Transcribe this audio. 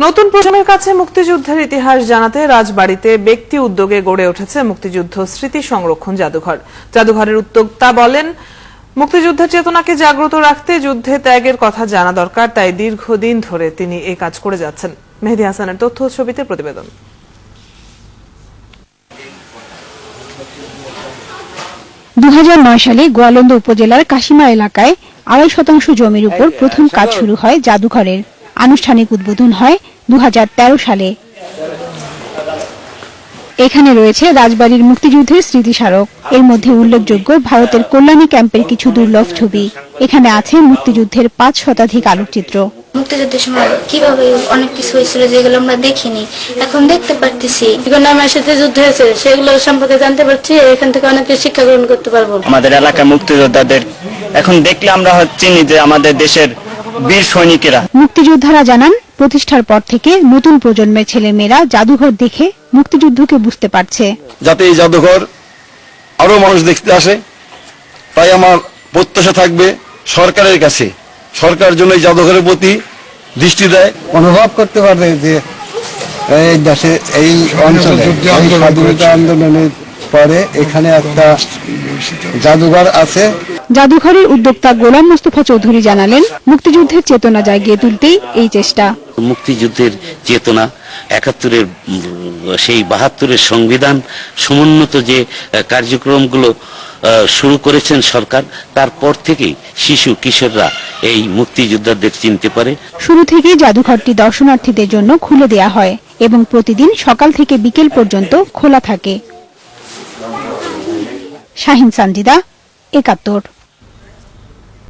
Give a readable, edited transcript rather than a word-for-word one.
নতুন প্রজন্মের কাছে মুক্তিযুদ্ধের ইতিহাস জানাতে রাজবাড়ীতে ব্যক্তি উদ্যোগে গড়ে উঠেছে মুক্তিযুদ্ধ স্মৃতি সংরক্ষণ জাদুঘর। জাদুঘরের উদ্যোক্তা বলেন, মুক্তিযুদ্ধের চেতনাকে জাগ্রত রাখতে যুদ্ধে ত্যাগের কথা জানা দরকার, তাই দীর্ঘদিন ধরে তিনি এই কাজ করে যাচ্ছেন। মেহেদী হাসানের তথ্য ছবিতে প্রতিবেদন। সালে গোয়ালন্দ উপজেলার কাশিমা এলাকায় ২.৫% জমির উপর প্রথম কাজ শুরু হয় জাদুঘরের। আনুষ্ঠানিক উদ্বোধন হয় ২০১৩ সালে। এখানে রয়েছে রাজবাড়ীর মুক্তিযুদ্ধের স্মৃতিস্মারক। এর মধ্যে উল্লেখযোগ্য ভারতের কল্যাণী ক্যাম্পের কিছু দুর্লভ ছবি। এখানে আছে মুক্তিযুদ্ধের ৫ শতাধিক আলোকচিত্র। মুক্তিযুদ্ধের সময় কিভাবে অনেক কিছু হয়েছিল যেগুলো আমরা দেখিনি, এখন দেখতে পারতেছি। এখন আমার সাথে যুদ্ধ হয়েছে সেগুলো সম্পর্কে জানতে পারছি, এখান থেকে অনেক শিক্ষা গ্রহণ করতে পারবো। আমাদের এলাকার মুক্তিযোদ্ধাদের এখন দেখলে আমরা চিনি যে আমাদের দেশের বীর সৈনিকেরা। মুক্তিযোদ্ধারা জানান, প্রতিষ্ঠার পর থেকে নতুন প্রজন্মের ছেলেমেয়েরা জাদুঘর দেখে মুক্তিযুদ্ধকে বুঝতে পারছে। যাতে এই জাদুঘর আরো মানুষ দেখতে আসে, তাই আমার প্রত্যাশা থাকবে সরকারের কাছে, সরকার যেন এই জাদুঘরের প্রতি দৃষ্টি দেয়। অনুভব করতে পারবে যে এই দেশে এই অঞ্চলে স্বাধীনতা আন্দোলনের পরে এখানে একটা জাদুঘর আছে। জাদুঘরের উদ্যোক্তা গোলাম মোস্তফা চৌধুরী জানালেন, মুক্তিযুদ্ধের চেতনা জাগিয়ে তুলতেই এই চেষ্টা। মুক্তিযুদ্ধের চেতনা, ৭১-এর সেই ৭২-এর সংবিধান সমুন্নত যে কার্যক্রমগুলো শুরু করেছেন সরকার, তারপর থেকেই শিশু কিশোররা এই মুক্তিযোদ্ধাদের চিনতে পারে। শুরু থেকেই জাদুঘরটি দর্শনার্থীদের জন্য খুলে দেয়া হয় এবং প্রতিদিন সকাল থেকে বিকেল পর্যন্ত খোলা থাকে। শাহিন সানজিদা, ৭১।